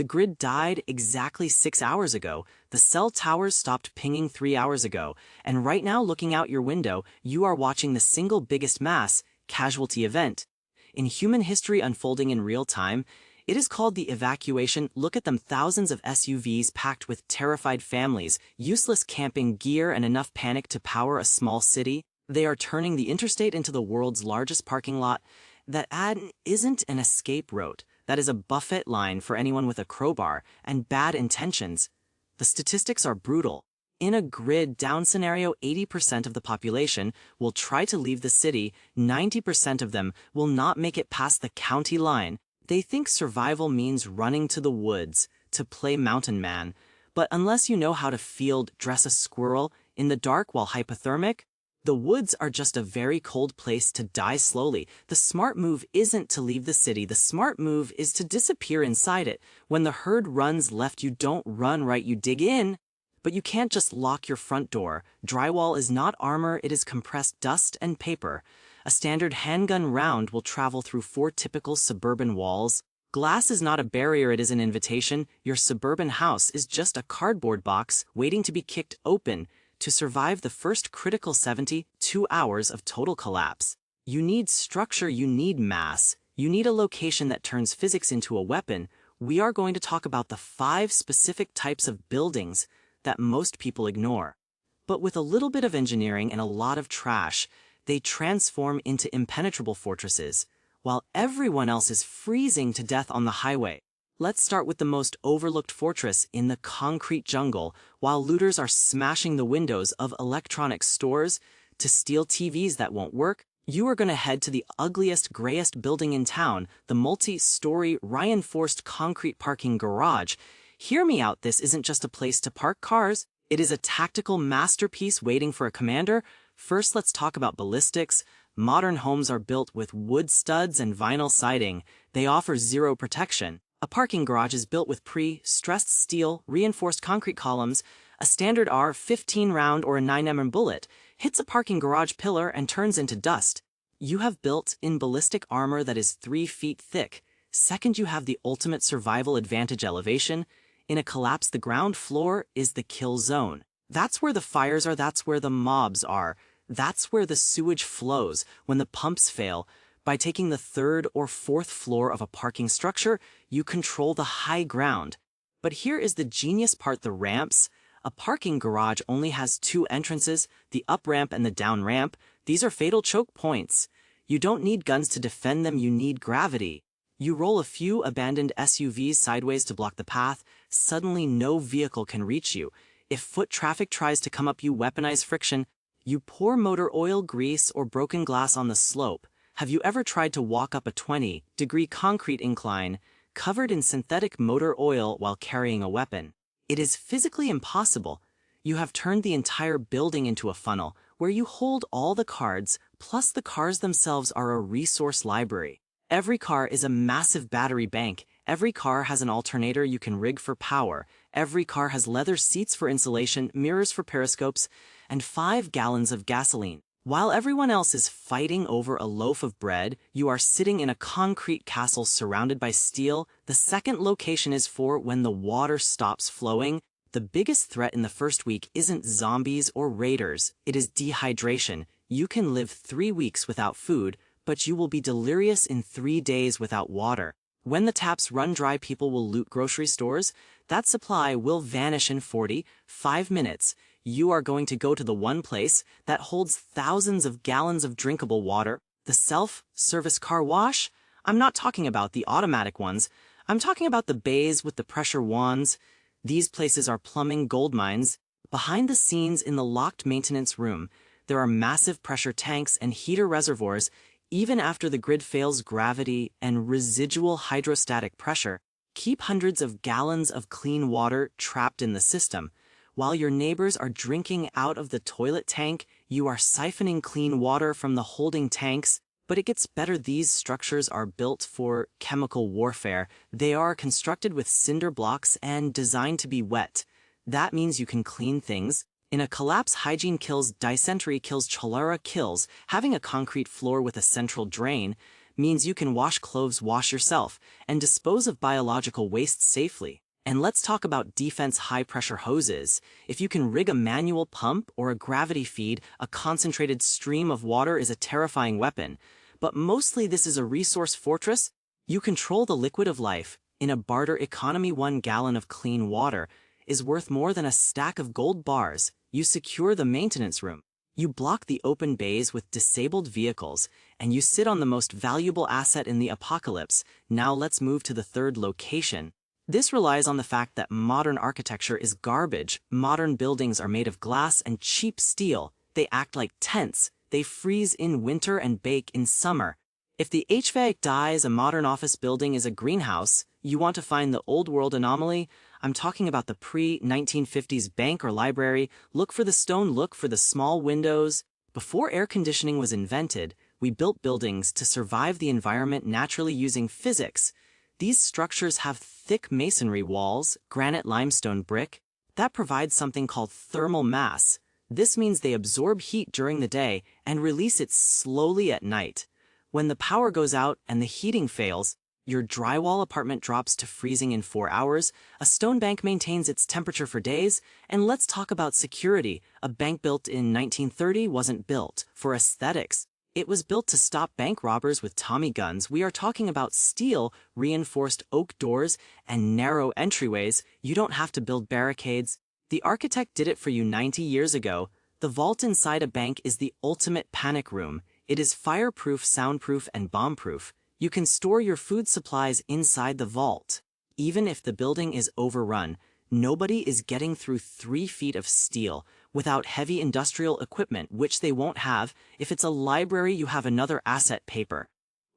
The grid died exactly 6 hours ago, the cell towers stopped pinging 3 hours ago, and right now looking out your window, you are watching the single biggest mass casualty event in human history unfolding in real time. It is called the evacuation. Look at them, thousands of SUVs packed with terrified families, useless camping gear and enough panic to power a small city. They are turning the interstate into the world's largest parking lot. That ad isn't an escape route. That is a buffet line for anyone with a crowbar and bad intentions. The statistics are brutal. In a grid down scenario, 80% of the population will try to leave the city, 90% of them will not make it past the county line. They think survival means running to the woods to play mountain man, but unless you know how to field dress a squirrel in the dark while hypothermic, the woods are just a very cold place to die slowly. The smart move isn't to leave the city. The smart move is to disappear inside it. When the herd runs left, you don't run right, you dig in. But you can't just lock your front door. Drywall is not armor, it is compressed dust and paper. A standard handgun round will travel through 4 typical suburban walls. Glass is not a barrier, it is an invitation. Your suburban house is just a cardboard box waiting to be kicked open to survive the first critical 72 hours of total collapse. You need structure, you need mass, you need a location that turns physics into a weapon. We are going to talk about the 5 specific types of buildings that most people ignore. But with a little bit of engineering and a lot of trash, they transform into impenetrable fortresses, while everyone else is freezing to death on the highway. Let's start with the most overlooked fortress in the concrete jungle. While looters are smashing the windows of electronics stores to steal TVs that won't work, you are going to head to the ugliest, grayest building in town, the multi-story, reinforced concrete parking garage. Hear me out, this isn't just a place to park cars, it is a tactical masterpiece waiting for a commander. First, let's talk about ballistics. Modern homes are built with wood studs and vinyl siding. They offer zero protection. A parking garage is built with pre-stressed steel, reinforced concrete columns. A standard R-15 round or a 9mm bullet hits a parking garage pillar and turns into dust. You have built-in ballistic armor that is 3 feet thick. Second, you have the ultimate survival advantage: elevation. In a collapse, the ground floor is the kill zone. That's where the fires are, that's where the mobs are. That's where the sewage flows when the pumps fail. By taking the 3rd or 4th floor of a parking structure, you control the high ground. But here is the genius part: the ramps. A parking garage only has 2 entrances, the up ramp and the down ramp. These are fatal choke points. You don't need guns to defend them, you need gravity. You roll a few abandoned SUVs sideways to block the path. Suddenly no vehicle can reach you. If foot traffic tries to come up, you weaponize friction. You pour motor oil, grease, or broken glass on the slope. Have you ever tried to walk up a 20-degree concrete incline covered in synthetic motor oil while carrying a weapon? It is physically impossible. You have turned the entire building into a funnel where you hold all the cards, plus the cars themselves are a resource library. Every car is a massive battery bank. Every car has an alternator you can rig for power. Every car has leather seats for insulation, mirrors for periscopes, and 5 gallons of gasoline. While everyone else is fighting over a loaf of bread, you are sitting in a concrete castle surrounded by steel. The second location is for when the water stops flowing. The biggest threat in the first week isn't zombies or raiders, it is dehydration. You can live 3 weeks without food, but you will be delirious in 3 days without water. When the taps run dry, people will loot grocery stores. That supply will vanish in 45 minutes. You are going to go to the one place that holds thousands of gallons of drinkable water, the self-service car wash. I'm not talking about the automatic ones. I'm talking about the bays with the pressure wands. These places are plumbing gold mines. Behind the scenes in the locked maintenance room, there are massive pressure tanks and heater reservoirs. Even after the grid fails, gravity and residual hydrostatic pressure keep hundreds of gallons of clean water trapped in the system. While your neighbors are drinking out of the toilet tank, you are siphoning clean water from the holding tanks. But it gets better. These structures are built for chemical warfare. They are constructed with cinder blocks and designed to be wet. That means you can clean things. In a collapse, hygiene kills, dysentery kills, cholera kills. Having a concrete floor with a central drain means you can wash clothes, wash yourself, and dispose of biological waste safely. And let's talk about defense high-pressure hoses. If you can rig a manual pump or a gravity feed, a concentrated stream of water is a terrifying weapon. But mostly this is a resource fortress. You control the liquid of life. In a barter economy, 1 gallon of clean water is worth more than a stack of gold bars. You secure the maintenance room. You block the open bays with disabled vehicles, and you sit on the most valuable asset in the apocalypse. Now let's move to the third location. This relies on the fact that modern architecture is garbage. Modern buildings are made of glass and cheap steel. They act like tents. They freeze in winter and bake in summer. If the HVAC dies, a modern office building is a greenhouse. You want to find the old world anomaly? I'm talking about the pre-1950s bank or library. Look for the stone, look for the small windows. Before air conditioning was invented, we built buildings to survive the environment naturally using physics. These structures have thick masonry walls, granite limestone brick, that provides something called thermal mass. This means they absorb heat during the day and release it slowly at night. When the power goes out and the heating fails, your drywall apartment drops to freezing in 4 hours, a stone bank maintains its temperature for days, and let's talk about security. A bank built in 1930 wasn't built for aesthetics. It was built to stop bank robbers with Tommy guns. We are talking about steel, reinforced oak doors, and narrow entryways. You don't have to build barricades. The architect did it for you 90 years ago. The vault inside a bank is the ultimate panic room. It is fireproof, soundproof, and bombproof. You can store your food supplies inside the vault. Even if the building is overrun, nobody is getting through 3 feet of steel without heavy industrial equipment, which they won't have. If it's a library, you have another asset: paper.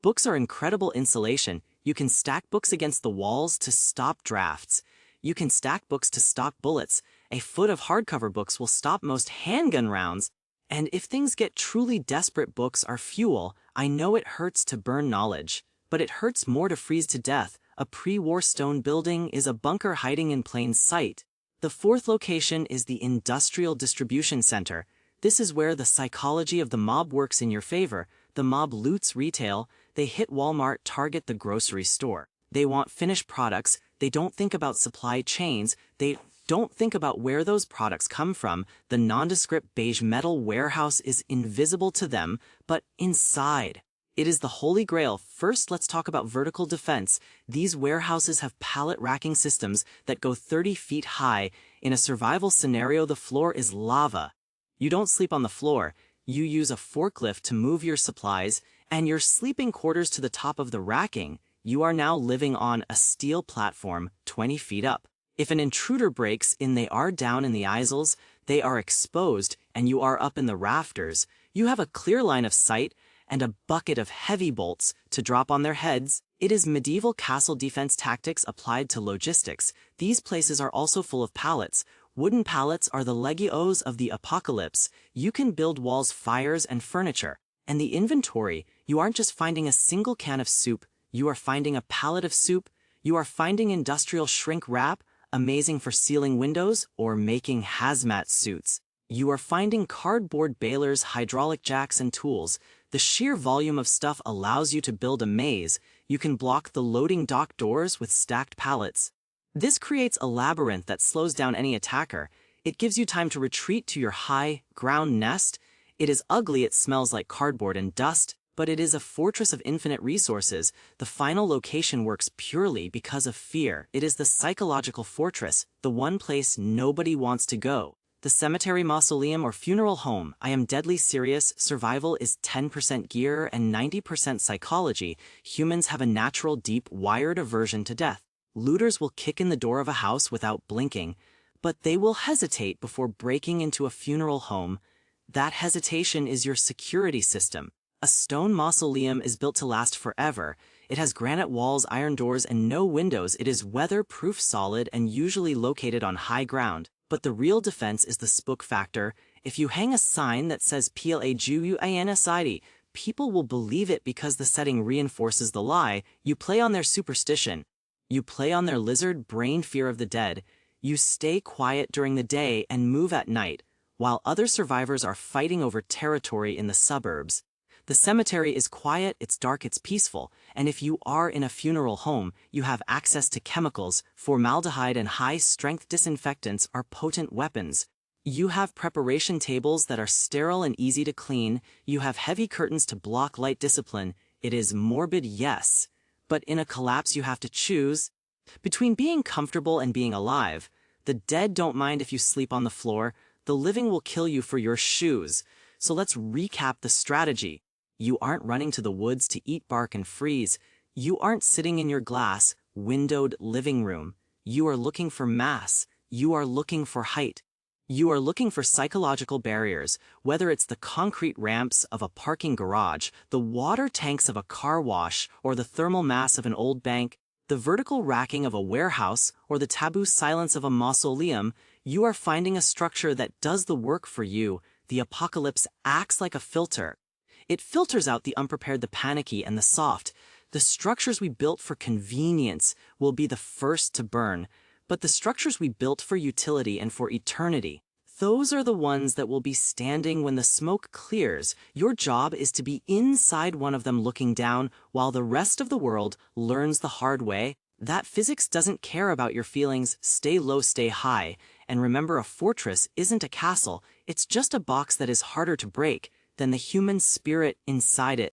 Books are incredible insulation. You can stack books against the walls to stop drafts. You can stack books to stop bullets. A foot of hardcover books will stop most handgun rounds. And if things get truly desperate, books are fuel. I know it hurts to burn knowledge, but it hurts more to freeze to death. A pre-war stone building is a bunker hiding in plain sight. The fourth location is the industrial distribution center. This is where the psychology of the mob works in your favor. The mob loots retail. They hit Walmart, Target, the grocery store. They want finished products. They don't think about supply chains. They don't think about where those products come from. The nondescript beige metal warehouse is invisible to them, but inside, it is the holy grail. First, let's talk about vertical defense. These warehouses have pallet racking systems that go 30 feet high. In a survival scenario, the floor is lava. You don't sleep on the floor. You use a forklift to move your supplies, and your sleeping quarters to the top of the racking. You are now living on a steel platform 20 feet up. If an intruder breaks in, they are down in the aisles, they are exposed, and you are up in the rafters. You have a clear line of sight and a bucket of heavy bolts to drop on their heads. It is medieval castle defense tactics applied to logistics. These places are also full of pallets. Wooden pallets are the Legos of the apocalypse. You can build walls, fires, and furniture. And the inventory, you aren't just finding a single can of soup, you are finding a pallet of soup. You are finding industrial shrink wrap, amazing for sealing windows or making hazmat suits. You are finding cardboard balers, hydraulic jacks, and tools. The sheer volume of stuff allows you to build a maze. You can block the loading dock doors with stacked pallets. This creates a labyrinth that slows down any attacker. It gives you time to retreat to your high ground nest. It is ugly, it smells like cardboard and dust, but it is a fortress of infinite resources. The final location works purely because of fear. It is the psychological fortress, the one place nobody wants to go. The cemetery, mausoleum, or funeral home. I am deadly serious. Survival is 10% gear and 90% psychology. Humans have a natural, deep, wired aversion to death. Looters will kick in the door of a house without blinking, but they will hesitate before breaking into a funeral home. That hesitation is your security system. A stone mausoleum is built to last forever. It has granite walls, iron doors, and no windows. It is weather-proof, solid, and usually located on high ground. But the real defense is the spook factor. If you hang a sign that says PLAGUANSID, people will believe it because the setting reinforces the lie. You play on their superstition. You play on their lizard brain fear of the dead. You stay quiet during the day and move at night, while other survivors are fighting over territory in the suburbs. The cemetery is quiet, it's dark, it's peaceful, and if you are in a funeral home, you have access to chemicals. Formaldehyde and high-strength disinfectants are potent weapons. You have preparation tables that are sterile and easy to clean. You have heavy curtains to block light. Discipline. It is morbid, yes. But in a collapse you have to choose between being comfortable and being alive. The dead don't mind if you sleep on the floor. The living will kill you for your shoes. So let's recap the strategy. You aren't running to the woods to eat bark and freeze. You aren't sitting in your glass, windowed living room. You are looking for mass. You are looking for height. You are looking for psychological barriers, whether it's the concrete ramps of a parking garage, the water tanks of a car wash, or the thermal mass of an old bank, the vertical racking of a warehouse, or the taboo silence of a mausoleum. You are finding a structure that does the work for you. The apocalypse acts like a filter. It filters out the unprepared, the panicky, and the soft. The structures we built for convenience will be the first to burn. But the structures we built for utility and for eternity, those are the ones that will be standing when the smoke clears. Your job is to be inside one of them looking down while the rest of the world learns the hard way that physics doesn't care about your feelings. Stay low, stay high. And remember, a fortress isn't a castle. It's just a box that is harder to break than the human spirit inside it.